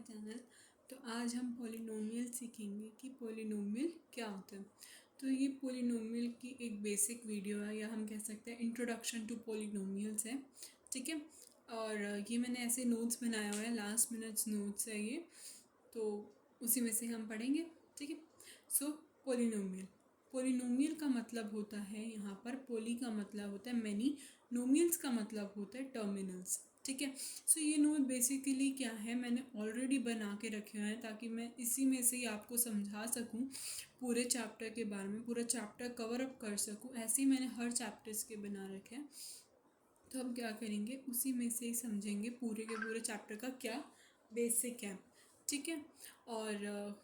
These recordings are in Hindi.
चैनल। तो आज हम पॉलिनोमियल सीखेंगे कि पॉलिनोमियल क्या होता है। तो ये पॉलिनोमियल की एक बेसिक वीडियो है, या हम कह सकते हैं इंट्रोडक्शन टू पॉलिनोमियल्स है। ठीक है, और ये मैंने ऐसे नोट्स बनाया हुआ है, लास्ट मिनट्स नोट्स है ये, तो उसी में से हम पढ़ेंगे। ठीक है, सो पॉलिनोमियल पॉलिनोमियल का मतलब होता है, यहाँ पर पोली का मतलब होता है मैनी, नोमियल्स का मतलब होता है टर्मिनल्स। ठीक है, सो ये नोट बेसिकली क्या है, मैंने ऑलरेडी बना के रखे हुए हैं ताकि मैं इसी में से ही आपको समझा सकूं पूरे चैप्टर के बारे में, पूरा चैप्टर कवर अप कर सकूं। ऐसे ही मैंने हर चैप्टर्स के बना रखे हैं। तो हम क्या करेंगे, उसी में से ही समझेंगे पूरे के पूरे चैप्टर का क्या बेसिक है। ठीक है, और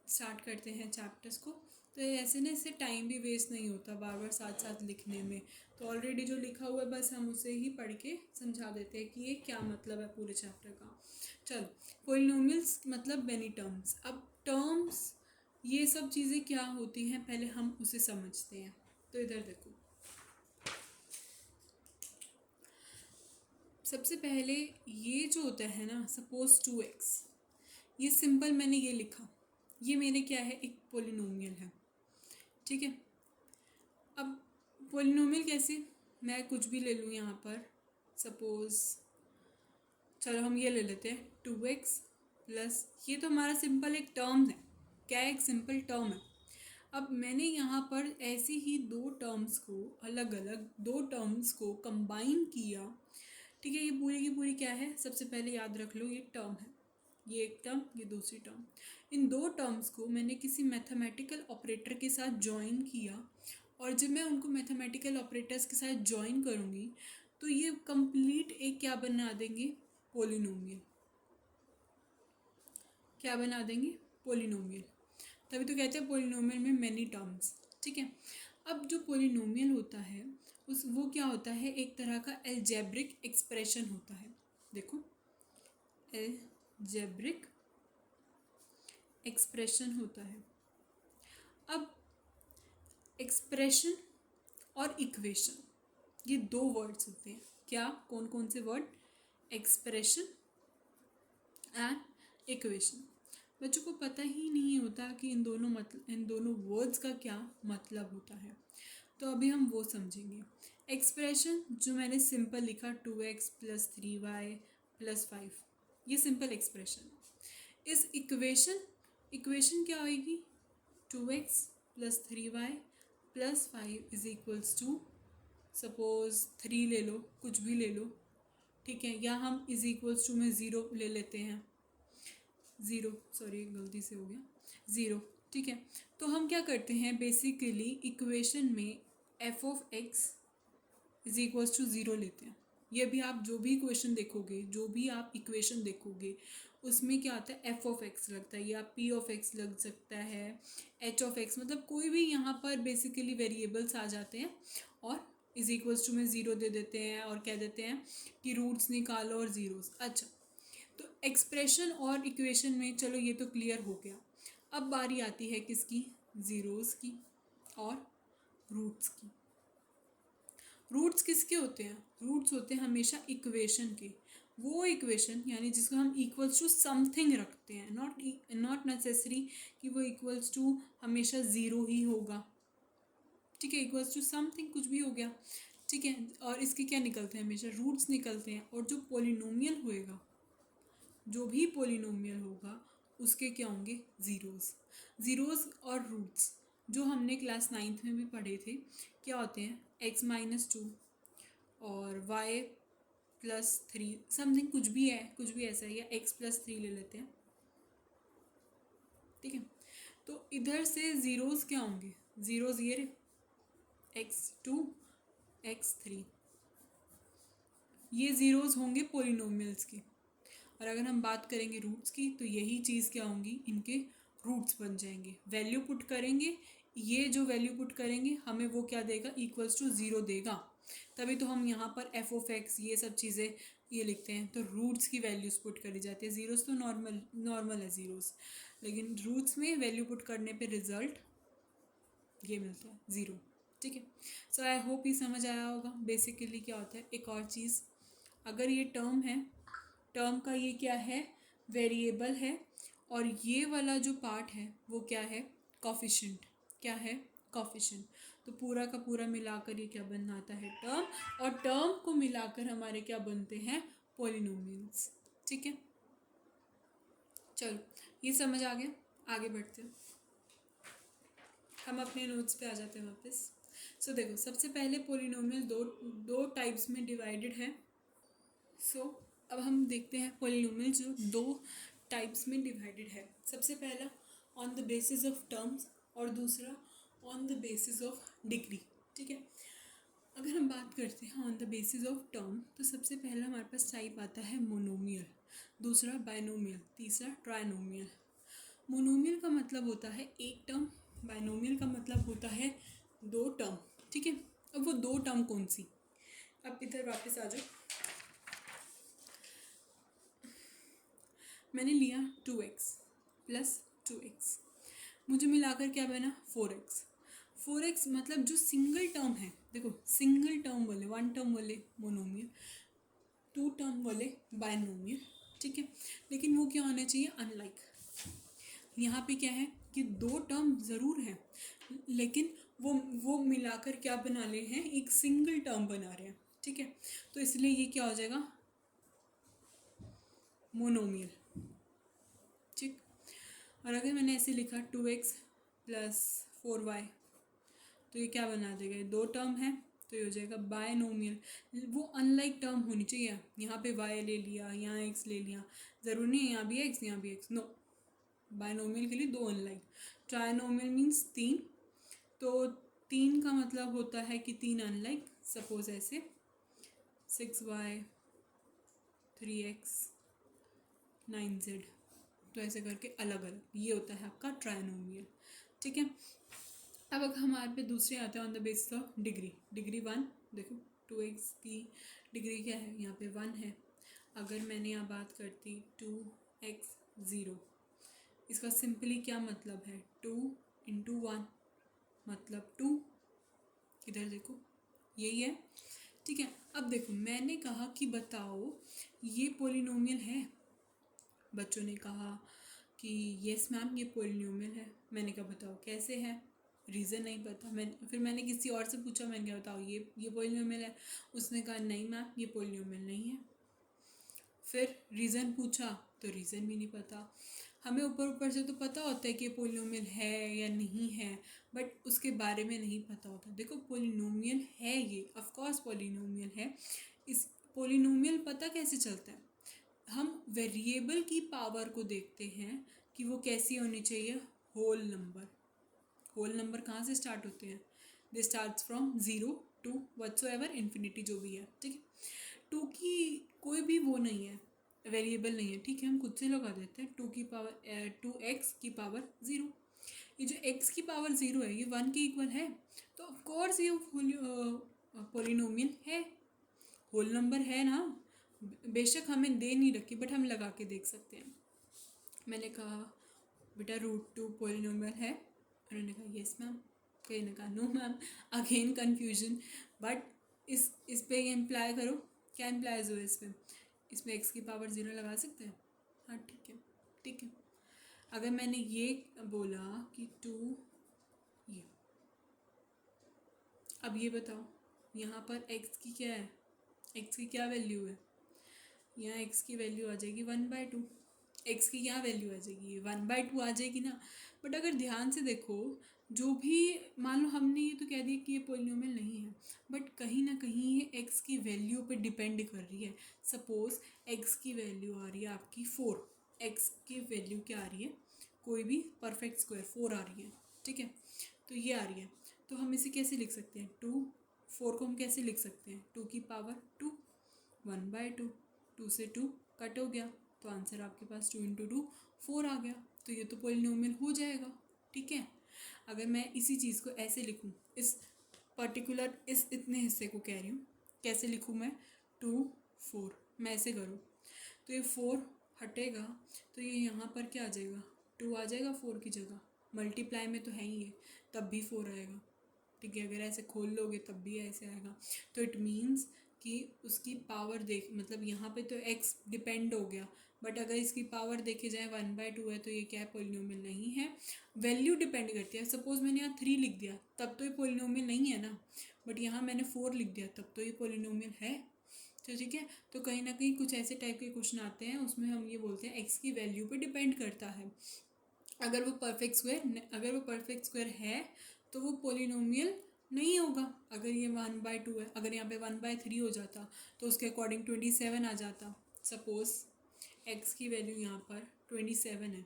स्टार्ट करते हैं चैप्टर्स को। तो ऐसे ना, इससे टाइम भी वेस्ट नहीं होता बार बार साथ साथ लिखने में। तो ऑलरेडी जो लिखा हुआ है बस हम उसे ही पढ़ के समझा देते हैं कि ये क्या मतलब है पूरे चैप्टर का। चलो, पॉलिनोमियल्स मतलब मेनी टर्म्स। अब टर्म्स ये सब चीज़ें क्या होती हैं पहले हम उसे समझते हैं। तो इधर देखो, सबसे पहले ये जो होता है ना, सपोज 2x, ये सिंपल मैंने ये लिखा, ये मेरे क्या है, एक पॉलिनोमियल है। ठीक है, अब पॉलिनोमियल कैसे, मैं कुछ भी ले लूँ यहाँ पर, सपोज़ चलो हम ये ले लेते हैं 2x प्लस, ये तो हमारा सिंपल एक टर्म है, क्या है, एक सिंपल टर्म है। अब मैंने यहाँ पर ऐसे ही दो टर्म्स को, अलग अलग दो टर्म्स को कंबाइन किया। ठीक है, ये पूरी की पूरी क्या है, सबसे पहले याद रख लो, ये टर्म है, ये एक टर्म, ये दूसरी टर्म। इन दो टर्म्स को मैंने किसी मैथमेटिकल ऑपरेटर के साथ ज्वाइन किया, और जब मैं उनको मैथमेटिकल ऑपरेटर्स के साथ ज्वाइन करूँगी तो ये कंप्लीट एक क्या बना देंगे, पोलिनोमियल। क्या बना देंगे, पोलिनोमियल। तभी तो कहते हैं पोलिनोमियल में मेनी टर्म्स। ठीक है, अब जो पोलिनोमियल होता है वो क्या होता है, एक तरह का एल्जेब्रिक एक्सप्रेशन होता है। देखो, एल्जेब्रिक एक्सप्रेशन होता है। अब एक्सप्रेशन और इक्वेशन, ये दो वर्ड्स होते हैं। क्या, कौन कौन से वर्ड, एक्सप्रेशन एंड इक्वेशन। बच्चों को पता ही नहीं होता कि इन दोनों वर्ड्स का क्या मतलब होता है। तो अभी हम वो समझेंगे। एक्सप्रेशन जो मैंने सिंपल लिखा, 2x प्लस 3y प्लस 5, ये सिंपल एक्सप्रेशन। इस इक्वेशन क्या होगी, 2x plus 3y plus 5 is equals to, suppose 3 ले लो, कुछ भी ले लो। ठीक है, या हम इज इक्वल्स टू में ज़ीरो ले लेते हैं, ज़ीरो, सॉरी गलती से हो गया, ज़ीरो। ठीक है, तो हम क्या करते हैं, बेसिकली इक्वेशन में F of X is equals to zero लेते हैं। ये भी आप जो भी इक्वेशन देखोगे, जो भी आप इक्वेशन देखोगे, उसमें क्या आता है, एफ ऑफ एक्स लगता है, या पी ऑफ एक्स लग सकता है, एच ऑफ एक्स, मतलब कोई भी यहाँ पर बेसिकली वेरिएबल्स आ जाते हैं, और इज इक्वल्स टू में ज़ीरो दे देते हैं, और कह देते हैं कि रूट्स निकालो और ज़ीरोस। अच्छा, तो एक्सप्रेशन और इक्वेशन में चलो ये तो क्लियर हो गया। अब बारी आती है किसकी, ज़ीरोज़ की और रूट्स की। रूट्स किसके होते हैं, रूट्स होते हैं हमेशा इक्वेशन के। वो इक्वेशन यानी जिसको हम इक्वल्स टू समथिंग रखते हैं, नॉट नेसेसरी कि वो इक्वल्स टू हमेशा ज़ीरो ही होगा। ठीक है, इक्वल्स टू समथिंग कुछ भी हो गया। ठीक है, और इसके क्या निकलते हैं, हमेशा रूट्स निकलते हैं। और जो पोलिनोमियल होएगा, जो भी पोलिनोमियल होगा, उसके क्या होंगे, ज़ीरोज़ और रूट्स, जो हमने क्लास 9th में भी पढ़े थे। क्या होते हैं, x-2 और y+3 समथिंग, कुछ भी है, कुछ भी ऐसा है, या x+3 ले लेते हैं। ठीक है, तो इधर से ज़ीरोज़ क्या होंगे, ज़ीरोज़ ये रहे, x2 x3, ये ज़ीरोज़ होंगे पोलिनोमियल्स के। और अगर हम बात करेंगे रूट्स की, तो यही चीज़ क्या होंगी, इनके रूट्स बन जाएंगे। वैल्यू पुट करेंगे, ये जो वैल्यू पुट करेंगे हमें वो क्या देगा, इक्वल्स टू ज़ीरो देगा। तभी तो हम यहाँ पर एफ ऑफ एक्स ये सब चीज़ें ये लिखते हैं। तो रूट्स की वैल्यूज़ पुट करी जाती है, ज़ीरोज़ तो नॉर्मल है ज़ीरोज़, लेकिन रूट्स में वैल्यू पुट करने पे रिज़ल्ट ये मिलता है, ज़ीरो। ठीक है, सो आई होप ये समझ आया होगा बेसिकली क्या होता है। एक और चीज़, अगर ये टर्म है, टर्म का ये क्या है, वेरिएबल है, और ये वाला जो पार्ट है वो क्या है, कॉफिशिएंट। क्या है, कॉफिशिएंट। तो पूरा का पूरा मिलाकर ये क्या बनाता है, टर्म, और टर्म को मिलाकर हमारे क्या बनते हैं, पॉलिनोमियल्स। ठीक है, चलो ये समझ आ गया, आगे बढ़ते हैं, हम अपने नोट्स पे आ जाते हैं वापस। सो देखो, सबसे पहले पॉलिनोमियल दो दो टाइप्स में डिवाइडेड है। सो अब हम देखते हैं पॉलिनोमियल जो दो टाइप्स में डिवाइडेड है। सबसे पहला on the basis of terms, और दूसरा on the basis of degree. ठीक है, अगर हम बात करते हैं on the basis of term, तो सबसे पहला हमारे पास टाइप आता है मोनोमियल, दूसरा बाइनोमियल, तीसरा ट्राइनोमियल। मोनोमियल का मतलब होता है एक टर्म, बाइनोमियल का मतलब होता है दो टर्म। ठीक है, अब वो दो टर्म कौन सी, अब इधर वापस आ जाओ। मैंने लिया 2x प्लस 2x, मुझे मिलाकर क्या बना 4x। 4x मतलब जो सिंगल टर्म है, देखो सिंगल टर्म वाले, वन टर्म वाले मोनोमियल, टू टर्म वाले बाइनोमियल। ठीक है, लेकिन वो क्या होना चाहिए, अनलाइक। यहाँ पे क्या है कि दो टर्म ज़रूर है, लेकिन वो मिलाकर क्या बना रहे हैं, एक सिंगल टर्म बना रहे हैं। ठीक है, तो इसलिए ये क्या हो जाएगा, मोनोमियल। ठीक, और अगर मैंने ऐसे लिखा 2x प्लस 4y, तो ये क्या बना देगा, ये दो टर्म है, तो ये हो जाएगा बायनोमियल। वो अनलाइक टर्म होनी चाहिए, यहाँ पे y ले लिया, यहाँ x ले लिया, ज़रूरी नहीं है यहाँ भी x यहाँ भी x, नो। बायनोमियल के लिए दो अनलाइक। ट्राइनोमियल मीन्स तीन, तो तीन का मतलब होता है कि तीन अनलाइक। सपोज ऐसे 6y 3x 9z, तो ऐसे करके अलग अलग, ये होता है आपका ट्राइनोमियल। ठीक है, अब अगर हमारे पे दूसरे आते हैं on the basis of degree. Degree 1, देखो 2x की डिग्री क्या है, यहाँ पे 1 है। अगर मैंने यहाँ बात करती 2x 0, इसका सिंपली क्या मतलब है, 2 इंटू 1 मतलब 2। इधर देखो यही है। ठीक है, अब देखो मैंने कहा कि बताओ ये पॉलिनोमियल है, बच्चों ने कहा कि यस मैम ये पॉलिनोमियल है। मैंने कहा बताओ कैसे है, रीज़न नहीं पता। फिर मैंने किसी और से पूछा, मैंने कहा बताओ ये पॉलिनोमियल है। उसने कहा नहीं मैम ये पॉलिनोमियल नहीं है। फिर रीज़न पूछा तो रीज़न भी नहीं पता। हमें ऊपर ऊपर से तो पता होता है कि पॉलिनोमियल है या नहीं है, बट उसके बारे में नहीं पता होता। देखो पॉलिनोमियल है ये, ऑफ कोर्स पॉलिनोमियल है। इस पॉलिनोमियल पता कैसे चलता है, हम वेरिएबल की पावर को देखते हैं कि वो कैसी होनी चाहिए, होल नंबर। होल नंबर कहाँ से स्टार्ट होते हैं, they start from 0 to whatsoever infinity जो भी है। ठीक है, टू की कोई भी वो नहीं है, वेरिएबल नहीं है। ठीक है, हम खुद से लगा देते हैं 2 की पावर 2x की पावर 0। ये जो x की पावर 0 है ये 1 के इक्वल है, तो ऑफकोर्स ये पॉलिनोमियल है, होल नंबर है ना। बेशक हमें दे नहीं रखी, बट हम लगा के देख सकते हैं। मैंने कहा बेटा √2 पॉलिनोमियल है, उन्होंने कहा यस मैम, कहीं ने कहा no ma'am, again confusion. But इस पे इम्प्लाई करो, क्या इम्प्लाइज हो इसमें x की पावर 0 लगा सकते हैं। हाँ ठीक है, ठीक है। अगर मैंने ये बोला कि 2 ये, अब ये बताओ यहाँ पर x की क्या है, x की क्या वैल्यू है, यहाँ x की वैल्यू आ जाएगी 1/2। x की क्या वैल्यू आ जाएगी, 1/2 आ जाएगी ना। बट अगर ध्यान से देखो, जो भी मान लो हमने ये तो कह दिया कि ये पॉलिनोमियल नहीं है, बट कहीं ना कहीं ये x की वैल्यू पे डिपेंड कर रही है। सपोज x की वैल्यू आ रही है आपकी 4, x की वैल्यू क्या आ रही है, कोई भी परफेक्ट स्क्वायर 4 आ रही है। ठीक है, तो ये आ रही है, तो हम इसे कैसे लिख सकते हैं, 4 को हम कैसे लिख सकते हैं, 2 की पावर 2, 1/2, 2 से 2 कट हो गया, तो आंसर आपके पास 2 इंटू 2 4 आ गया। तो ये तो पॉलिनोमियल हो जाएगा। ठीक है, अगर मैं इसी चीज़ को ऐसे लिखूँ, इस पर्टिकुलर इस इतने हिस्से को कह रही हूँ, कैसे लिखूँ मैं, 2 4, मैं ऐसे करूँ तो ये 4 हटेगा, तो ये यहाँ पर क्या आ जाएगा, 2 आ जाएगा 4 की जगह। मल्टीप्लाई में तो है ही है, तब भी 4 आएगा। ठीक है, अगर ऐसे खोल लोगे तब भी ऐसे आएगा। तो इट मीन्स कि उसकी पावर देख, मतलब यहाँ पे तो x डिपेंड हो गया, बट अगर इसकी पावर देखी जाए 1/2 है तो ये क्या है, पोलिनोमियल नहीं है। वैल्यू डिपेंड करती है, सपोज मैंने यहाँ 3 लिख दिया तब तो ये पोलिनोमियल नहीं है ना, बट यहाँ मैंने 4 लिख दिया तब तो ये पोलिनोमियल है। तो ठीक है, तो कहीं ना कहीं कुछ ऐसे टाइप के क्वेश्चन आते हैं उसमें हम ये बोलते हैं x की वैल्यू पे डिपेंड करता है। अगर वो परफेक्ट स्क्वायर है तो वो पोलिनोमियल नहीं होगा। अगर ये 1/2 है, अगर यहाँ पे 1/3 हो जाता तो उसके अकॉर्डिंग 27 आ जाता। सपोज x की वैल्यू यहाँ पर 27 है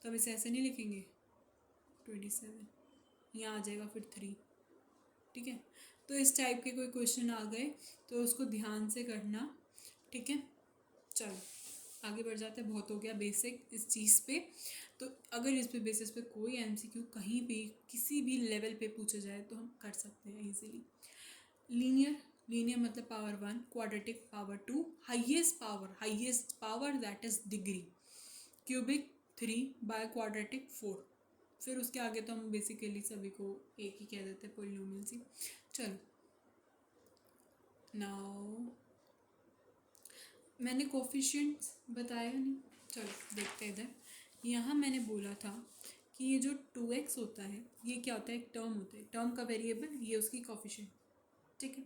तो अब इसे ऐसे नहीं लिखेंगे 27, यहाँ आ जाएगा फिर 3। ठीक है, तो इस टाइप के कोई क्वेश्चन आ गए तो उसको ध्यान से करना। ठीक है, चलो आगे बढ़ जाते हैं, बहुत हो गया बेसिक इस चीज़ पे। तो अगर इस पे बेसिस पे कोई एमसीक्यू कहीं भी किसी भी लेवल पे पूछा जाए तो हम कर सकते हैं इजीली। लीनियर मतलब power 1, quadratic power 2, highest power that is degree, cubic 3 by quadratic 4। फिर उसके आगे तो हम बेसिकली सभी को एक ही कह देते हैं, पोलिनोमियल सी। चलो नाउ मैंने कोफिशिएंट्स बताया नहीं, चलो देखते हैं इधर। यहाँ मैंने बोला था कि ये जो 2x होता है ये क्या होता है, एक टर्म होता है, टर्म का वेरिएबल, ये उसकी कोफिशिएंट। ठीक है,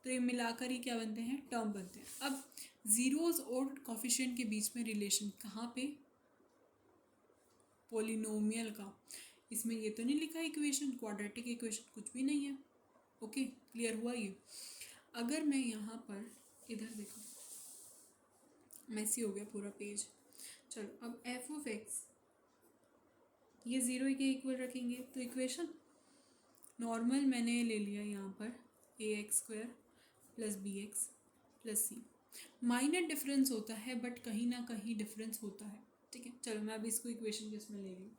तो ये मिलाकर ही क्या बनते हैं, टर्म बनते हैं। अब जीरोस और कोफिशिएंट के बीच में रिलेशन कहाँ पे, पोलिनोमियल का। इसमें ये तो नहीं लिखा इक्वेशन, क्वाड्रेटिक इक्वेशन कुछ भी नहीं है। ओके, क्लियर हुआ ये। अगर मैं यहाँ पर इधर देखो, मैसी हो गया पूरा पेज। चलो अब एफ ऑफ एक्स ये 0 के इक्वल रखेंगे तो इक्वेशन नॉर्मल मैंने ले लिया यहाँ पर ax² + bx + c। Minor difference होता है बट कहीं ना कहीं डिफरेंस होता है। ठीक है, चलो मैं अभी इसको इक्वेशन के इसमें ले रही हूँ।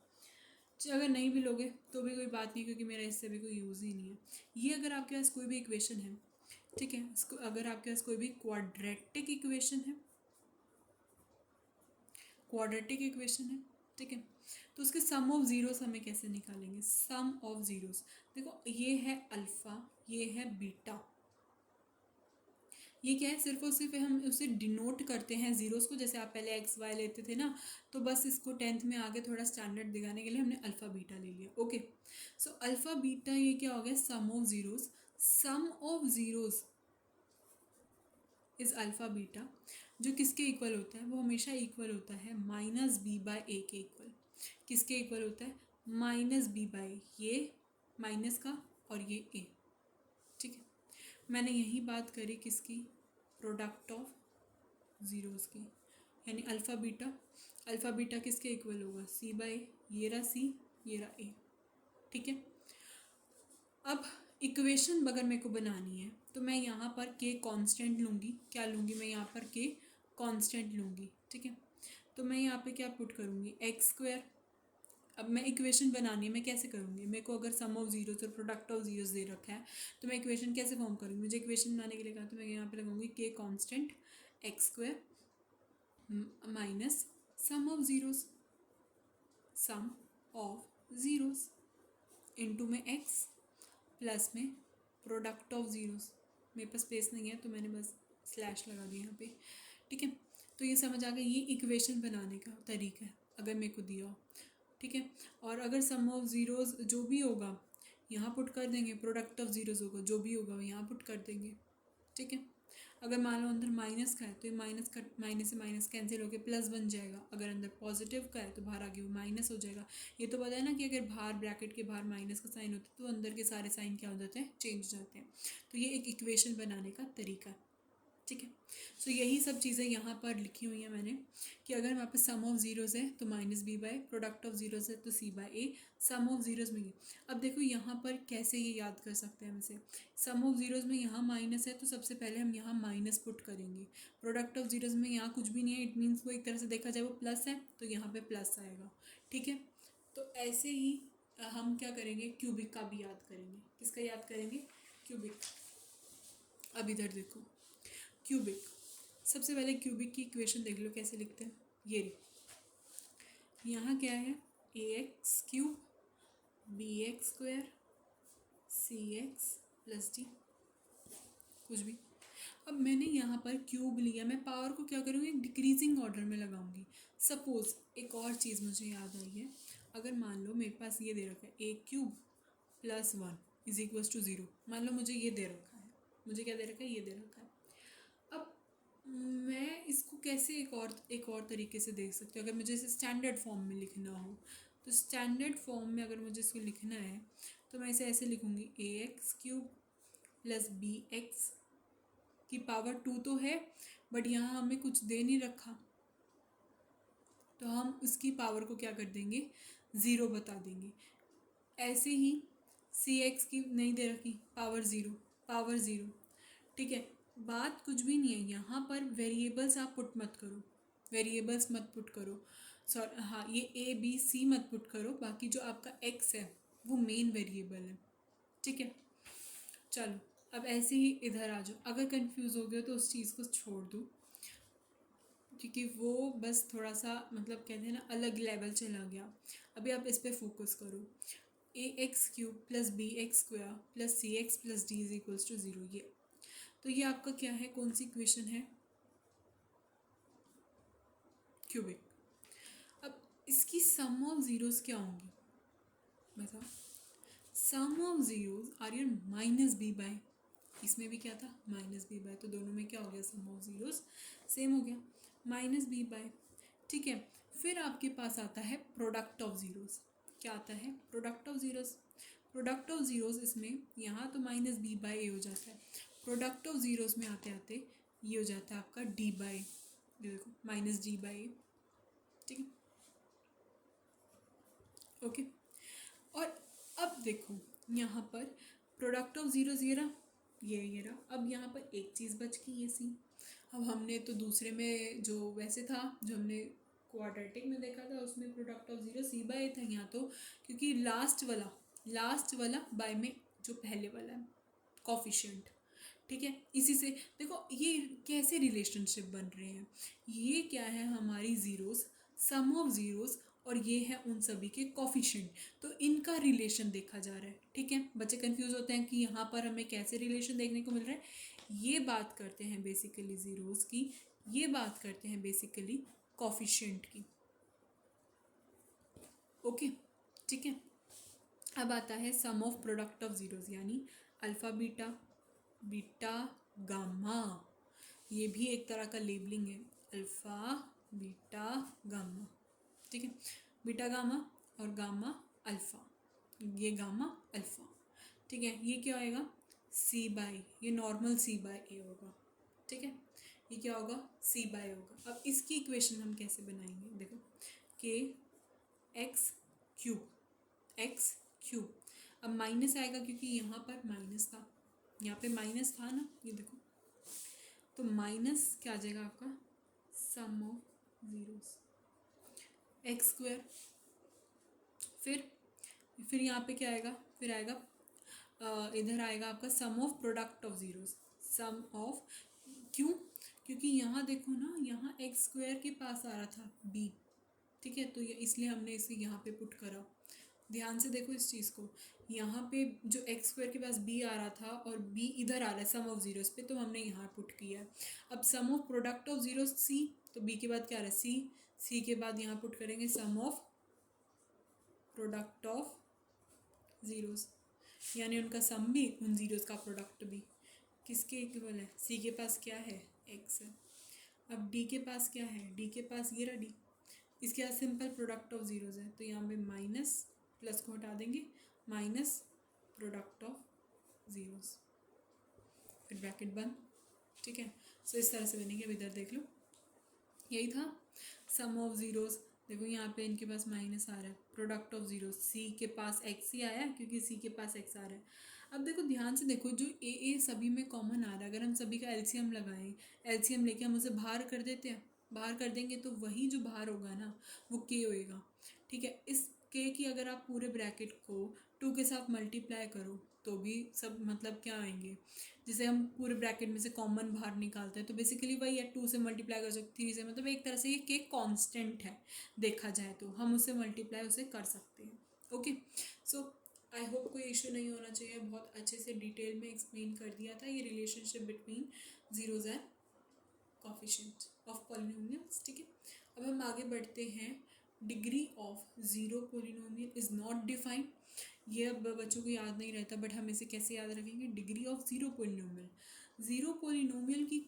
अगर नहीं भी लोगे तो भी कोई बात नहीं, क्योंकि मेरा इससे भी कोई यूज़ ही नहीं है। ये अगर आपके पास कोई भी इक्वेशन है, ठीक है, इसको अगर आपके पास कोई भी क्वाड्रेटिक इक्वेशन है, ठीक है, तो उसके सम ऑफ ज़ीरोस हमें कैसे निकालेंगे, सम ऑफ ज़ीरोस। देखो ये है अल्फ़ा, ये है बीटा, ये क्या है, सिर्फ और सिर्फ हम उसे डिनोट करते हैं ज़ीरोस को। जैसे आप पहले एक्स वाई लेते थे ना, तो बस इसको 10th में आगे थोड़ा स्टैंडर्ड दिखाने के लिए हमने अल्फ़ा बीटा ले लिया। ओके, सो अल्फ़ा बीटा ये क्या हो गया, sum of zeros. Sum of zeros is alpha beta, जो किसके इक्वल होता है, वो हमेशा इक्वल होता है -b/a के इक्वल। किसके इक्वल होता है, -b/a, ये माइनस का और ये a। ठीक है, मैंने यही बात करी किसकी, प्रोडक्ट ऑफ ज़ीरोज़ की, यानी अल्फ़ा बीटा किसके इक्वल होगा, c/a, ये रहा c, ये रहा a। ठीक है, अब इक्वेशन अगर मेरे को बनानी है तो मैं यहाँ पर k कांस्टेंट लूँगी। क्या लूँगी मैं यहाँ पर, k कांस्टेंट लूँगी। ठीक है, तो मैं यहाँ पे क्या पुट करूँगी, x²। अब मैं इक्वेशन बनानी है, मैं कैसे करूँगी, मेरे को अगर सम ऑफ ज़ीरोज़ और प्रोडक्ट ऑफ ज़ीरोज़ दे रखा है तो मैं इक्वेशन कैसे फॉर्म करूँगी। मुझे इक्वेशन बनाने के लिए कहा तो मैं यहाँ पे लगाऊंगी k constant x² minus sum of zeros into में x प्लस में प्रोडक्ट ऑफ ज़ीरोज़। मेरे पास स्पेस नहीं है तो मैंने बस स्लैश लगा दिया यहाँ पे। ठीक है, तो ये समझ आ गया, ये इक्वेशन बनाने का तरीका है अगर मेरे को दिया हो। ठीक है, और अगर सम ऑफ ज़ीरोज़ जो भी होगा यहाँ पुट कर देंगे, प्रोडक्ट ऑफ ज़ीरोज़ होगा जो भी होगा यहाँ पुट कर देंगे। ठीक है, अगर मान लो अंदर माइनस का है तो ये माइनस से माइनस कैंसिल होकर प्लस बन जाएगा। अगर अंदर पॉजिटिव का है तो बाहर आगे वो माइनस हो जाएगा। ये तो पता है ना कि अगर बाहर ब्रैकेट के बाहर माइनस का साइन होता है तो अंदर के सारे साइन क्या हो जाते हैं, चेंज हो जाते हैं। तो ये एक इक्वेशन बनाने का तरीका है। ठीक है, सो यही सब चीज़ें यहाँ पर लिखी हुई हैं मैंने, कि अगर वहाँ पे सम ऑफ ज़ीरोज़ है तो -b/a, प्रोडक्ट ऑफ ज़ीरोज़ है तो c/a, सम ऑफ ज़ीरोज़ में ये। अब देखो यहाँ पर कैसे ये याद कर सकते हैं वैसे, सम ऑफ ज़ीरोज़ में यहाँ माइनस है तो सबसे पहले हम यहाँ माइनस पुट करेंगे। प्रोडक्ट ऑफ ज़ीरोज़ में यहाँ कुछ भी नहीं है, इट मीन्स वो एक तरह से देखा जाए वो प्लस है तो यहाँ पर प्लस आएगा। ठीक है, तो ऐसे ही हम क्या करेंगे, क्यूबिक का भी याद करेंगे। किसका याद करेंगे, क्यूबिक। अब इधर देखो क्यूबिक, सबसे पहले क्यूबिक की इक्वेशन देख लो कैसे लिखते हैं। ये यहाँ क्या है, ax³ bx² cx + d, कुछ भी। अब मैंने यहाँ पर क्यूब लिया, मैं पावर को क्या करूँगी, डिक्रीजिंग ऑर्डर में लगाऊंगी। सपोज एक और चीज़ मुझे याद आई है, अगर मान लो मेरे पास ये दे रखा है A cube plus 1 is equals to 0, मान लो मुझे ये दे रखा है, मुझे क्या दे रखा है, ये दे रखा है। अब मैं इसको कैसे एक और तरीके से देख सकती हूँ, अगर मुझे इसे स्टैंडर्ड फॉर्म में लिखना हो, तो स्टैंडर्ड फॉर्म में अगर मुझे इसको लिखना है तो मैं इसे ऐसे लिखूँगी, A X cube plus B X की पावर 2 तो है, बट यहाँ हमें कुछ दे नहीं रखा, तो हम उसकी पावर को क्या कर देंगे, 0 बता देंगे। ऐसे ही सी एक्स की नहीं दे रखी, पावर 0, पावर 0, ठीक है। बात कुछ भी नहीं है, यहाँ पर वेरिएबल्स आप पुट मत करो, वेरिएबल्स मत पुट करो, सॉरी हाँ, ये ए बी सी मत पुट करो, बाकी जो आपका एक्स है वो मेन वेरिएबल है, ठीक है। चलो अब ऐसे ही इधर आ जाओ, अगर कंफ्यूज हो गए तो उस चीज़ को छोड़ दो, क्योंकि वो बस थोड़ा सा मतलब कहते हैं ना अलग लेवल चला गया। अभी आप इस पर फोकस करो, A X cube plus B X square plus C X plus D is equals to 0, ये तो ये आपका क्या है, कौन सी इक्वेशन है, क्यूबिक। अब इसकी सम ऑफ ज़ीरोज़ क्या होंगी बताओ, sum of zeros are your minus B by, इसमें भी क्या था, माइनस बी बाय, तो दोनों में क्या हो गया, सम ऑफ ज़ीरोज़ सेम हो गया, माइनस बी बाय, ठीक है। फिर आपके पास आता है प्रोडक्ट ऑफ ज़ीरोज़, क्या आता है, product of zeros, product of zeros इसमें यहाँ तो माइनस बी बाय ए हो जाता है, प्रोडक्ट ऑफ ज़ीरोज़ में आते आते ये हो जाता है आपका डी बाय, ये देखो माइनस डी बाय ए, ठीक है, ओके। और अब देखो यहाँ पर प्रोडक्ट ऑफ ज़ीरो ज़ीरो ये रहा, अब यहाँ पर एक चीज़ बच गई, ये सी। अब हमने तो दूसरे में जो वैसे था, जो हमने क्वाड्रेटिक में देखा था, उसमें product of zero C by था, यहाँ तो क्योंकि लास्ट वाला बाय में जो पहले वाला है कॉफिशिएंट, ठीक है। इसी से देखो ये कैसे रिलेशनशिप बन रहे हैं, ये क्या है, हमारी ज़ीरोज़, सम ऑफ ज़ीरोज़, और ये है उन सभी के कॉफिशिएंट, तो इनका रिलेशन देखा जा रहा है, ठीक है। बच्चे कंफ्यूज होते हैं कि यहाँ पर हमें कैसे रिलेशन देखने को मिल रहा है, ये बात करते हैं बेसिकली ज़ीरोज़ की, ये बात करते हैं बेसिकली कॉफिशिएंट की, ओके, ठीक है। अब आता है सम ऑफ प्रोडक्ट ऑफ ज़ीरोज़, यानी अल्फ़ा बीटा, बीटा गामा, ये भी एक तरह का लेबलिंग है, अल्फ़ा बीटा गामा, ठीक है, बीटा गामा और गामा अल्फ़ा, ये गामा अल्फ़ा, ठीक है। ये क्या होएगा, सी बाय, ये नॉर्मल सी बाय ए होगा, ठीक है, ये क्या होगा, सी बाय होगा। अब इसकी इक्वेशन हम कैसे बनाएंगे, देखो के एक्स क्यूब, एक्स क्यूब, अब माइनस आएगा क्योंकि यहाँ पर माइनस था, यहाँ पे माइनस था ना, ये देखो, तो माइनस क्या आ जाएगा आपका, sum of zeros, x square, फिर यहाँ पे क्या आएगा, फिर आएगा इधर आएगा आपका sum of product of zeros, sum of, क्यों, क्योंकि यहाँ देखो ना, यहाँ एक्स स्क्वायर के पास आ रहा था बी, ठीक है, तो ये इसलिए हमने इसे यहाँ पे पुट करा। ध्यान से देखो इस चीज़ को, यहाँ पे जो एक्स स्क्वायर के पास बी आ रहा था और बी इधर आ रहा है सम ऑफ ज़ीरोज़ पे, तो हमने यहाँ पुट किया है। अब सम ऑफ प्रोडक्ट ऑफ ज़ीरोज़ सी, तो बी के बाद क्या आ रहा है सी, सी के बाद यहाँ पुट करेंगे सम ऑफ प्रोडक्ट ऑफ ज़ीरोज़, यानी उनका सम भी उन ज़ीरोज़ का प्रोडक्ट भी, किसके इक्वल है, सी के पास क्या है, एक्स है। अब डी के पास क्या है, डी के पास ये रहा डी, इसके बाद सिंपल प्रोडक्ट ऑफ ज़ीरोज़ है, तो यहाँ पे माइनस प्लस को हटा देंगे, माइनस प्रोडक्ट ऑफ ज़ीरोज़, फिर ब्रैकेट बंद, ठीक है। सो इस तरह से बनेंगे, अब इधर देख लो, यही था सम ऑफ ज़ीरोज़, देखो यहाँ पे इनके पास माइनस आ रहा है, प्रोडक्ट ऑफ ज़ीरोज़, सी के पास एक्स ही आया क्योंकि सी के पास एक्स आ रहा है। अब देखो ध्यान से देखो, जो ए सभी में कॉमन आ रहा है, अगर हम सभी का एलसीएम लगाएं, एलसीएम लेके हम उसे बाहर कर देते हैं, बाहर कर देंगे तो वही जो बाहर होगा ना वो के होएगा, ठीक है। इस के की अगर आप पूरे ब्रैकेट को 2 के साथ मल्टीप्लाई करो तो भी सब मतलब क्या आएंगे, जिसे हम पूरे ब्रैकेट में से कॉमन बाहर निकालते हैं, तो बेसिकली वही है, 2 से मल्टीप्लाई कर सकते, 3 से, मतलब एक तरह से ये के कांस्टेंट है, देखा जाए तो हम उसे मल्टीप्लाई उसे कर सकते हैं, ओके। सो आई होप कोई इशू नहीं होना चाहिए, बहुत अच्छे से डिटेल में एक्सप्लेन कर दिया था ये relationship between zeros are coefficient of polynomials, ठीक है। अब हम आगे बढ़ते हैं। Degree of zero polynomial is not defined. ये अब बच्चों को याद नहीं रहता, बट हम इसे कैसे याद रखेंगे? Degree of zero polynomial, zero polynomial की।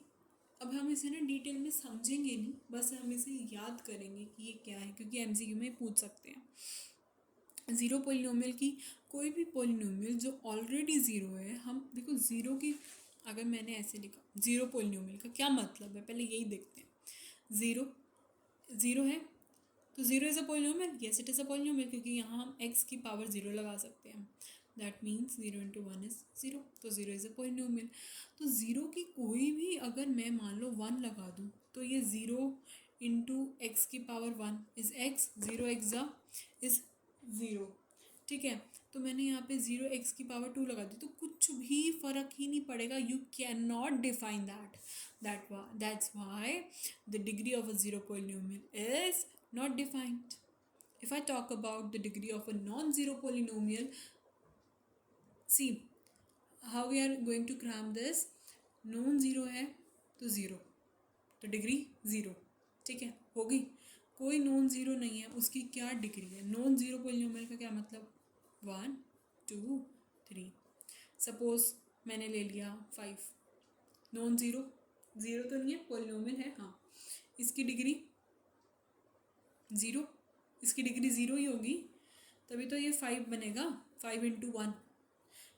अब हम इसे ना डिटेल में समझेंगे नहीं, बस हम इसे याद करेंगे कि ये क्या है, क्योंकि एमसीक्यू में पूछ सकते हैं। ज़ीरो पॉलिनोमियल की कोई भी पॉलिनोमियल जो ऑलरेडी ज़ीरो है, हम देखो ज़ीरो की, अगर मैंने ऐसे लिखा ज़ीरो पॉलिनोमियल का क्या मतलब है, पहले यही देखते हैं। ज़ीरो ज़ीरो है तो zero is a polynomial, yes it is a polynomial, क्योंकि यहाँ हम x की पावर ज़ीरो लगा सकते हैं। That means zero into one is zero, तो ज़ीरो इज़ अ पॉलिनोमियल। तो ज़ीरो की कोई भी अगर मैं मान लो वन लगा दूँ, तो ये ज़ीरो इंटू एक्स की power one is x, zero x is zero, ठीक है। तो मैंने यहाँ पे ज़ीरो एक्स की पावर टू लगा दी, तो कुछ भी फ़र्क ही नहीं पड़ेगा। You can not define that's why the degree of a zero polynomial is not defined. If I talk about the degree of a non-zero polynomial, see how we are going to cram this. Non zero है तो ज़ीरो, तो डिग्री ज़ीरो, ठीक है, होगी। कोई नॉन ज़ीरो नहीं है, उसकी क्या डिग्री है? नॉन ज़ीरो पॉलिनोमियल का क्या मतलब? One two three. सपोज मैंने ले लिया फाइव, नॉन ज़ीरो, ज़ीरो तो नहीं है, पॉलिनोमियल है, हाँ। इसकी डिग्री ज़ीरो, इसकी डिग्री ज़ीरो ही होगी, तभी तो ये फाइव बनेगा। Five into one,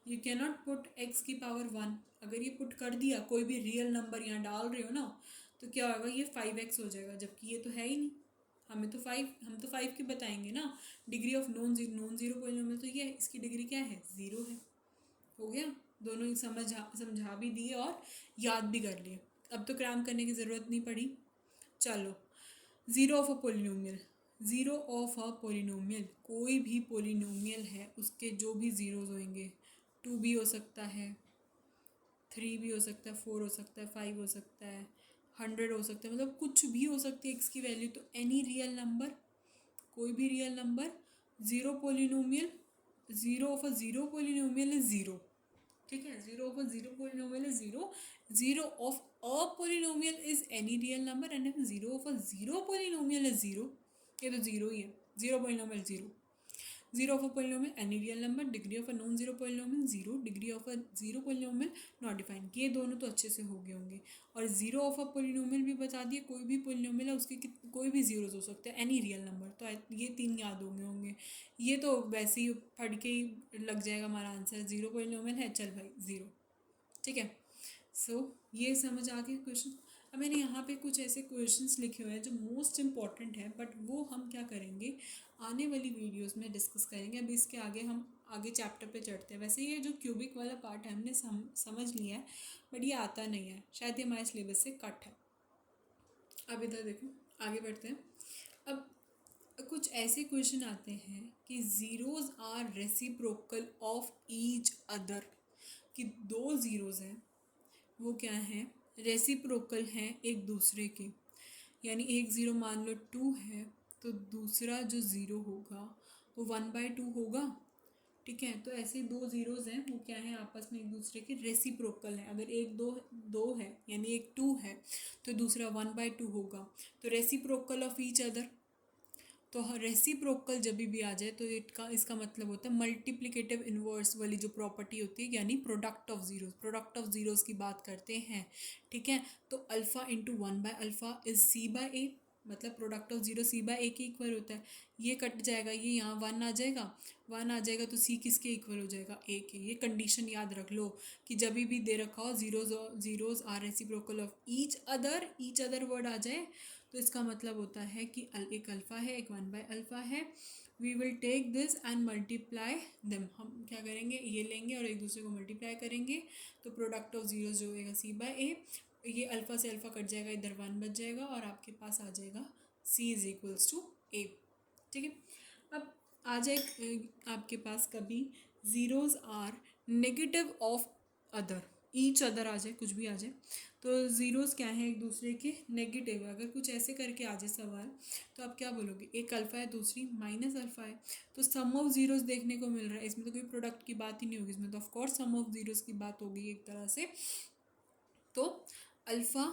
you can not put x की पावर वन। अगर ये पुट कर दिया, कोई भी रियल नंबर यहाँ डाल रहे हो ना, तो क्या होगा? ये फाइव एक्स हो जाएगा, जबकि ये तो है ही नहीं। हम तो फाइव की बताएंगे ना। Degree of non zero polynomial तो ये है, इसकी डिग्री क्या है? ज़ीरो है। हो गया, दोनों ही समझा भी दिए और याद भी कर लिए। अब तो क्रैम करने की ज़रूरत नहीं पड़ी। चलो, zero of a polynomial, zero of a polynomial, कोई भी पोलिनोमियल है उसके जो भी ज़ीरोज़ होंगे, टू भी हो सकता है, थ्री भी हो सकता है, फोर हो सकता है, फाइव हो सकता है, 100 हो सकता है, मतलब कुछ भी हो सकती है एक्स की वैल्यू। तो एनी रियल नंबर, कोई भी real number, zero polynomial, zero of a zero polynomial is zero, ठीक है। Zero of a zero polynomial is zero, zero of a polynomial is any real number, and zero of a zero polynomial is zero. ये तो ज़ीरो ही है, zero polynomial zero. Zero of a polynomial any real number, degree of a non zero polynomial zero, degree of a zero polynomial not defined. ये दोनों तो अच्छे से हो गए होंगे। और ज़ीरो ऑफ अ पोलिनोमियल भी बता दिए, कोई भी पोलिनोमियल है उसके कोई भी ज़ीरोज़ हो सकते हैं, एनी रियल नंबर। तो ये तीन याद हो गए होंगे। ये तो वैसे ही पढ़ के ही लग जाएगा हमारा आंसर। ज़ीरो पोलिनोमियल है, चल भाई ज़ीरो, ठीक है। सो ये समझ आ गया क्वेश्चन। अब मैंने यहाँ पे कुछ ऐसे क्वेश्चंस लिखे हुए हैं जो मोस्ट इम्पॉर्टेंट है, बट वो हम क्या करेंगे, आने वाली वीडियोस में डिस्कस करेंगे। अभी इसके आगे हम आगे चैप्टर पे चढ़ते हैं। वैसे ये जो क्यूबिक वाला पार्ट है हमने समझ लिया है, बट ये आता नहीं है, शायद ये हमारे सिलेबस से कट है। अब इधर देखो, आगे बढ़ते हैं। अब कुछ ऐसे क्वेश्चन आते हैं कि zeros are reciprocal of each other, कि दो ज़ीरोज़ हैं, वो क्या हैं? रेसिप्रोकल हैं एक दूसरे के। यानी एक ज़ीरो मान लो टू है, तो दूसरा जो ज़ीरो होगा वो वन बाई टू होगा, ठीक है। तो ऐसे दो ज़ीरोज़ हैं, वो क्या है? आपस में एक दूसरे के रेसिप्रोकल हैं। अगर एक दो है यानी एक टू है, तो दूसरा वन बाई टू होगा। तो रेसिप्रोकल ऑफ ईच अदर, तो रेसिप्रोकल जब भी आ जाए तो इसका मतलब होता है मल्टीप्लिकेटिव इन्वर्स वाली जो प्रॉपर्टी होती है, यानी प्रोडक्ट ऑफ ज़ीरोज़ की बात करते हैं, ठीक है। तो alpha into one by alpha is C by A, मतलब product of zero C by A के इक्वल होता है। ये कट जाएगा, ये यहाँ वन आ जाएगा, तो सी किसके इक्वल हो जाएगा? ए के। ये कंडीशन याद रख लो कि जब भी दे रखा हो zeros are reciprocal of each other word आ जाए, तो इसका मतलब होता है कि एक अल्फ़ा है, एक वन बाय अल्फ़ा है। We will take this and multiply them. हम क्या करेंगे? ये लेंगे और एक दूसरे को मल्टीप्लाई करेंगे, तो प्रोडक्ट ऑफ ज़ीरो जो होएगा सी बाय ए। ये अल्फ़ा से अल्फ़ा कट जाएगा, इधर वन बच जाएगा और आपके पास आ जाएगा C is equals to A, ठीक है। अब आ जाए आपके पास कभी zeros are negative of other, each other आ जाए, कुछ भी आ जाए, तो ज़ीरोज़ क्या है? एक दूसरे के नेगेटिव। अगर कुछ ऐसे करके आ जाए सवाल, तो आप क्या बोलोगे? एक अल्फ़ा है, दूसरी माइनस अल्फ़ा है, तो सम ऑफ ज़ीरोज़ देखने को मिल रहा है। इसमें तो कोई प्रोडक्ट की बात ही नहीं होगी, इसमें तो ऑफकोर्स सम ऑफ ज़ीरोज़ की बात होगी एक तरह से। तो अल्फ़ा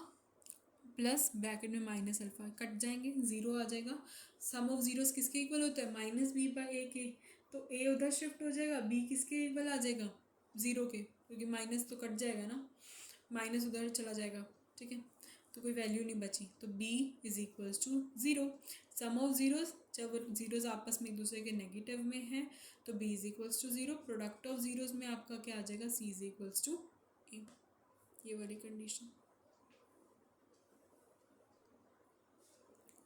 प्लस ब्रैकेट में माइनस अल्फ़ा कट जाएंगे, ज़ीरो आ जाएगा। सम ऑफ ज़ीरोस किसके इक्वल होता है, माइनस बी बाई ए के। तो ए उधर शिफ्ट हो जाएगा, बी किसके इक्वल आ जाएगा, ज़ीरो के, क्योंकि माइनस तो कट जाएगा ना, माइनस उधर चला जाएगा, ठीक है। तो कोई वैल्यू नहीं बची, तो b is equals to zero. Sum of zeros, जब ज़ीरोज़ आपस में एक दूसरे के नेगेटिव में हैं तो b is equals to zero. Product of zeros में आपका क्या आ जाएगा, c is equals to a, ये वाली कंडीशन,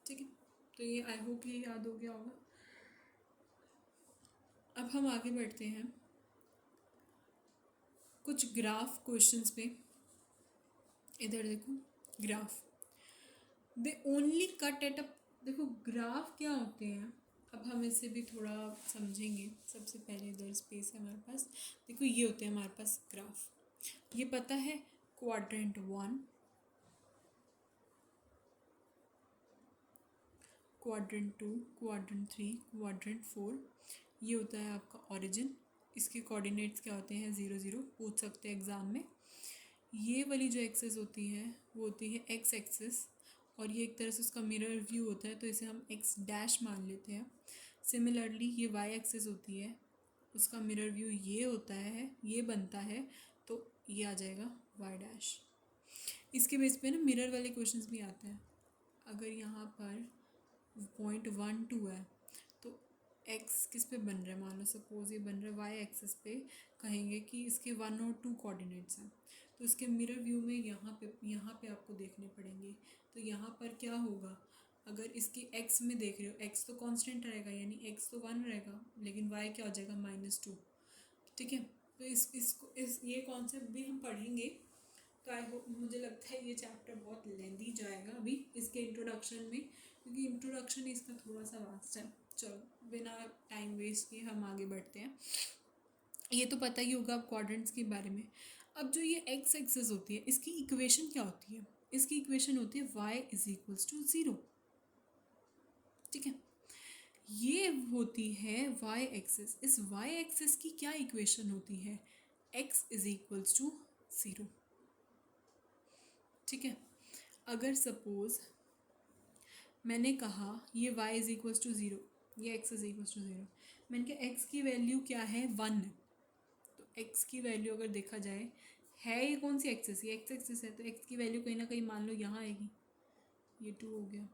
ठीक है। तो ये आई होप ये याद हो गया होगा। अब हम आगे बढ़ते हैं कुछ ग्राफ क्वेश्चंस पे। इधर देखो, graph they only cut at a, देखो ग्राफ क्या होते हैं, अब हम इसे भी थोड़ा समझेंगे। सबसे पहले इधर स्पेस है हमारे पास, देखो ये होते हैं हमारे पास ग्राफ, ये पता है क्वाड्रेंट 1, क्वाड्रेंट 2, क्वाड्रेंट 3, क्वाड्रेंट 4, ये होता है आपका ओरिजिन। इसके कोऑर्डिनेट्स क्या होते हैं, 0 0, पूछ सकते हैं एग्ज़ाम में। ये वाली जो एक्सेस होती है वो होती है एक्स एक्सेस, और ये एक तरह से उसका मिरर व्यू होता है, तो इसे हम एक्स डैश मान लेते हैं। सिमिलरली ये वाई एक्सेस होती है, उसका मिरर व्यू ये होता है, ये बनता है, तो ये आ जाएगा वाई डैश। इसके बेस पे ना मिरर वाले क्वेश्चंस भी आते हैं। अगर यहाँ पर पॉइंट 1 2 है तो एक्स किस पे बन रहा है, मान लो सपोज ये बन रहा है वाई एक्सेस पे, कहेंगे कि इसके 1 और 2 कोऑर्डिनेट्स हैं, तो इसके मिरर व्यू में यहाँ पे आपको देखने पड़ेंगे। तो यहाँ पर क्या होगा, अगर इसकी एक्स में देख रहे हो, एक्स तो कांस्टेंट रहेगा, यानी एक्स तो 1 रहेगा, लेकिन वाई क्या हो जाएगा, -2, ठीक है। तो इस ये कॉन्सेप्ट भी हम पढ़ेंगे। तो आई होप, मुझे लगता है ये चैप्टर बहुत लेंदी जाएगा अभी इसके इंट्रोडक्शन में, क्योंकि इंट्रोडक्शन इसका थोड़ा सा वास्ट है। चलो बिना टाइम वेस्ट किए हम आगे बढ़ते हैं। ये तो पता ही होगा अब क्वाड्रेंट्स के बारे में। अब जो ये एक्स एक्सेस होती है, इसकी इक्वेशन क्या होती है, इसकी इक्वेशन होती है y इज इक्वल्स टू 0, ठीक है। ये होती है y एक्सेस। इस y एक्सेस की क्या इक्वेशन होती है, x इज इक्वल्स टू 0, ठीक है। अगर सपोज मैंने कहा ये y इज इक्वल्स टू 0, ये x इज इक्वल्स टू 0, मैंने कहा x की वैल्यू क्या है, 1 है। तो x की वैल्यू अगर देखा जाए, है ये कौन सी एक्सेस, ये x एक्सेस है, तो x की वैल्यू कहीं ना कहीं मान लो यहाँ आएगी, ये 2 हो गया,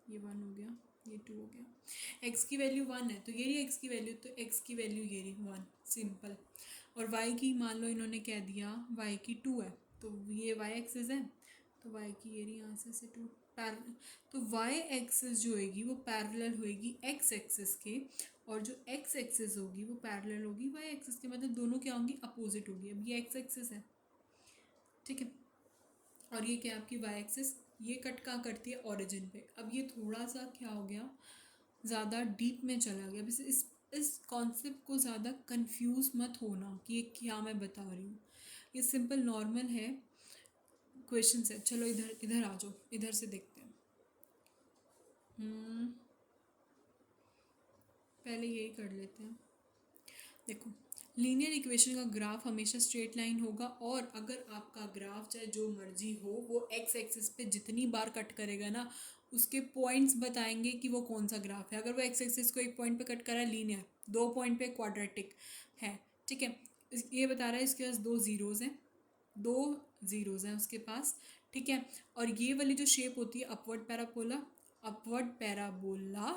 ये 1 हो गया, ये 2 हो गया। x की वैल्यू 1 है तो ये रही x की वैल्यू, तो x की वैल्यू ये रही 1, सिंपल। और y की मान लो इन्होंने कह दिया y की 2 है, तो ये y एक्सेस है, तो y की ये रही यहाँ से 2 पैरेलल। तो y एक्सेस जो होगी वो पैरेलल होगी x एक्सेस के, और जो x एक्सेस होगी वो पैरेलल होगी y एक्सेस के, मतलब दोनों क्या होंगी, अपोजिट होगी। अब ये x एक्सेस है, ठीक है, और ये क्या आपकी y एक्सेस, ये कट कहाँ करती है, ओरिजिन पे। अब ये थोड़ा सा क्या हो गया, ज़्यादा डीप में चला गया। अब इस कॉन्सेप्ट को ज़्यादा कंफ्यूज मत होना कि ये क्या मैं बता रही हूँ, ये सिंपल नॉर्मल है क्वेश्चन है। चलो इधर इधर आ जाओ, इधर से देखते हैं। पहले यही कर लेते हैं। देखो, लीनियर इक्वेशन का ग्राफ हमेशा स्ट्रेट लाइन होगा, और अगर आपका ग्राफ चाहे जो मर्जी हो, वो एक्स एक्सिस पे जितनी बार कट करेगा ना, उसके पॉइंट्स बताएंगे कि वो कौन सा ग्राफ है। अगर वो एक्स एक्सिस को एक पॉइंट पे कट कर रहा है लीनियर, 2 पॉइंट पे क्वाड्रेटिक है, ठीक है। ये बता रहा है इसके पास 2 ज़ीरोज़ हैं, 2 ज़ीरोज़ हैं उसके पास, ठीक है। और ये वाली जो शेप होती है अपवर्ड पैराबोला,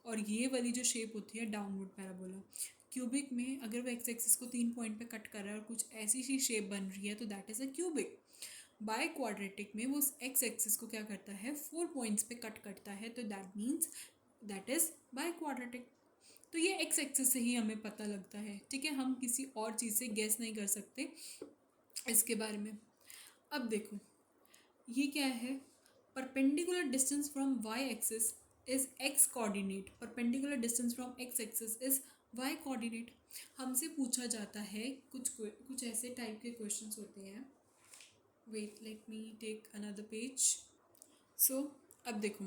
और ये वाली जो शेप होती है डाउनवर्ड पैराबोला। क्यूबिक में अगर वो एक्स एक्सिस को 3 पॉइंट पे कट कर रहा है और कुछ ऐसी सी शेप बन रही है, तो that is a cubic. By quadratic में वो एक्स एक्सिस को क्या करता है, 4 पॉइंट्स पे कट करता है, तो that means that is by quadratic. तो ये एक्स एक्सिस से ही हमें पता लगता है, ठीक है। हम किसी और चीज़ से गेस नहीं कर सकते इसके बारे में। अब देखो ये क्या है, perpendicular distance from Y axis is X coordinate, perpendicular distance from X axis is Y coordinate. हमसे पूछा जाता है कुछ ऐसे टाइप के क्वेश्चंस होते हैं। Wait, let me take another page. So अब देखो,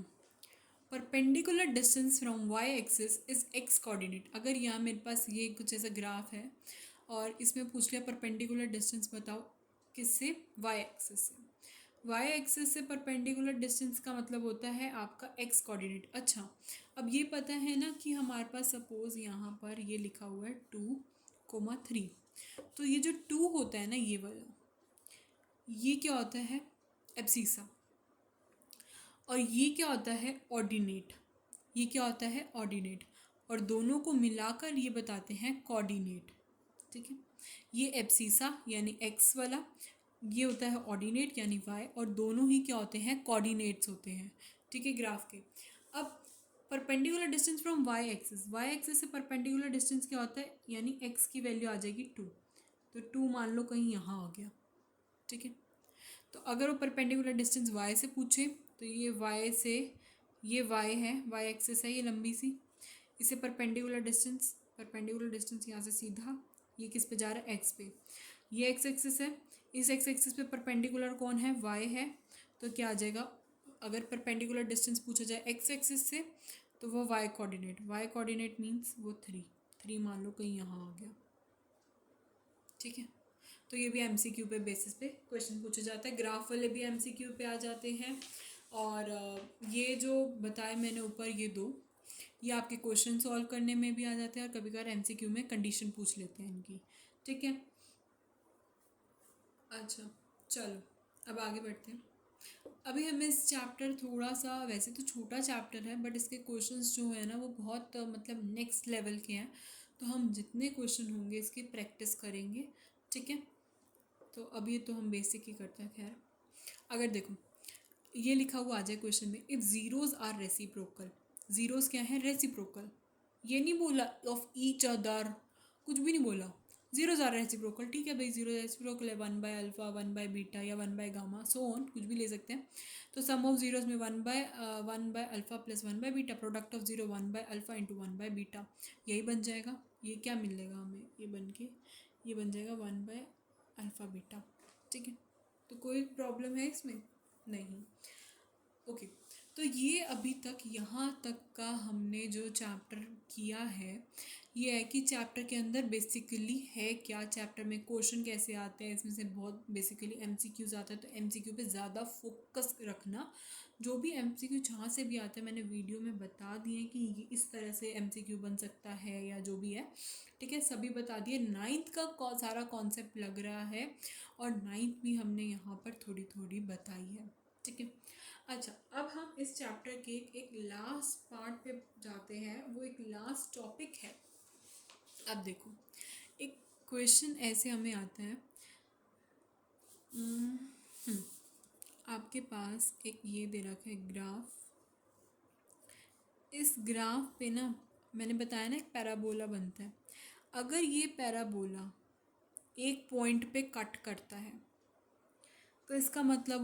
perpendicular distance from Y axis is X coordinate. अगर यहाँ मेरे पास ये कुछ ऐसा ग्राफ है और इसमें पूछ लिया परपेंडिकुलर डिस्टेंस बताओ, किससे, वाई एक्सिस से, वाई एक्सिस से परपेंडिकुलर डिस्टेंस का मतलब होता है आपका एक्स कोऑर्डिनेट। अच्छा, अब ये पता है ना कि हमारे पास सपोज यहाँ पर ये लिखा हुआ है 2,3। तो ये जो 2 होता है ना, ये वाला, ये क्या होता है? एब्सीसा। और ये क्या होता है? ऑर्डिनेट। ये क्या होता है? ऑर्डिनेट। और दोनों को मिलाकर ये बताते हैं कोऑर्डिनेट। ठीक है, ये एब्सीसा यानी एक्स वाला, ये होता है ऑर्डिनेट यानी वाई, और दोनों ही क्या होते हैं? कोऑर्डिनेट्स होते हैं। ठीक है, ग्राफ के। अब perpendicular distance from Y axis से परपेंडिकुलर डिस्टेंस क्या होता है? यानी एक्स की वैल्यू आ जाएगी 2। तो 2 मान लो कहीं यहाँ आ गया। ठीक है, तो अगर वो परपेंडिकुलर डिस्टेंस वाई से पूछे तो ये वाई से, ये वाई है, वाई एक्सिस है ये लंबी सी, इसे परपेंडिकुलर डिस्टेंस यहाँ से सीधा ये किस पे जा रहा है? एक्स पे। ये एक्स एक्सिस है, इस एक्स एक्सिस पे परपेंडिकुलर कौन है? वाई है। तो क्या आ जाएगा? अगर परपेंडिकुलर डिस्टेंस पूछा जाए एक्स एक्सिस से तो वो वाई कोऑर्डिनेट मीन्स वो 3 मान लो कहीं यहाँ आ गया। ठीक है, तो ये भी एमसीक्यू पे बेसिस पे क्वेश्चन पूछा जाता है। ग्राफ वाले भी एमसीक्यू पे आ जाते हैं। और ये जो बताए मैंने ऊपर ये दो, ये आपके क्वेश्चन सॉल्व करने में भी आ जाते हैं और कभी कभार एमसीक्यू में कंडीशन पूछ लेते हैं इनकी। ठीक है, अच्छा चलो अब आगे बढ़ते हैं। अभी हमें इस चैप्टर थोड़ा सा, वैसे तो छोटा चैप्टर है बट इसके क्वेश्चंस जो है ना वो बहुत मतलब नेक्स्ट लेवल के हैं। तो हम जितने क्वेश्चन होंगे इसकी प्रैक्टिस करेंगे। ठीक है, तो अभी तो हम बेसिक ही करते हैं। खैर, अगर देखो ये लिखा हुआ आ जाए क्वेश्चन में, if zeros are reciprocal. Zeros क्या है? रेसिप्रोकल। ये नहीं बोला ऑफ ईच अदर, कुछ भी नहीं बोला। ज़ीरोज़ आर रेसिप्रोकल, ठीक है भाई, ज़ीरो रेसिप्रोकल है 1/अल्फ़ा 1/बीटा या 1/गामा, सो ऑन, कुछ भी ले सकते हैं। तो सम ऑफ ज़ीरोज़ में 1/अल्फ़ा प्लस 1/बीटा, प्रोडक्ट ऑफ ज़ीरो 1/अल्फ़ा इंटू 1/बीटा, यही बन जाएगा। ये क्या मिलेगा हमें? ये बन के ये बन जाएगा 1/अल्फ़ा बीटा। ठीक है, तो कोई प्रॉब्लम है इसमें? नहीं। ओके, तो ये अभी तक यहाँ तक का हमने जो चैप्टर किया है, ये है कि चैप्टर के अंदर बेसिकली है क्या, चैप्टर में क्वेश्चन कैसे आते हैं, इसमें से बहुत बेसिकली एमसीक्यूज आता है। तो एमसीक्यू पे ज़्यादा फोकस रखना। जो भी एमसीक्यू जहाँ से भी आता है मैंने वीडियो में बता दिए कि ये इस तरह से एमसीक्यू बन सकता है या जो भी है। ठीक है, सभी बता दिए। नाइन्थ का सारा कॉन्सेप्ट लग रहा है और नाइन्थ भी हमने यहाँ पर थोड़ी थोड़ी बताई है। ठीक है, अच्छा अब हम इस चैप्टर के एक लास्ट पार्ट पे जाते हैं। वो एक लास्ट टॉपिक है। अब देखो, एक क्वेश्चन ऐसे हमें आता है, आपके पास एक ये दे रखा है ग्राफ। इस ग्राफ पे ना मैंने बताया ना एक पैराबोला बनता है। अगर ये पैराबोला एक पॉइंट पे कट करता है तो इसका मतलब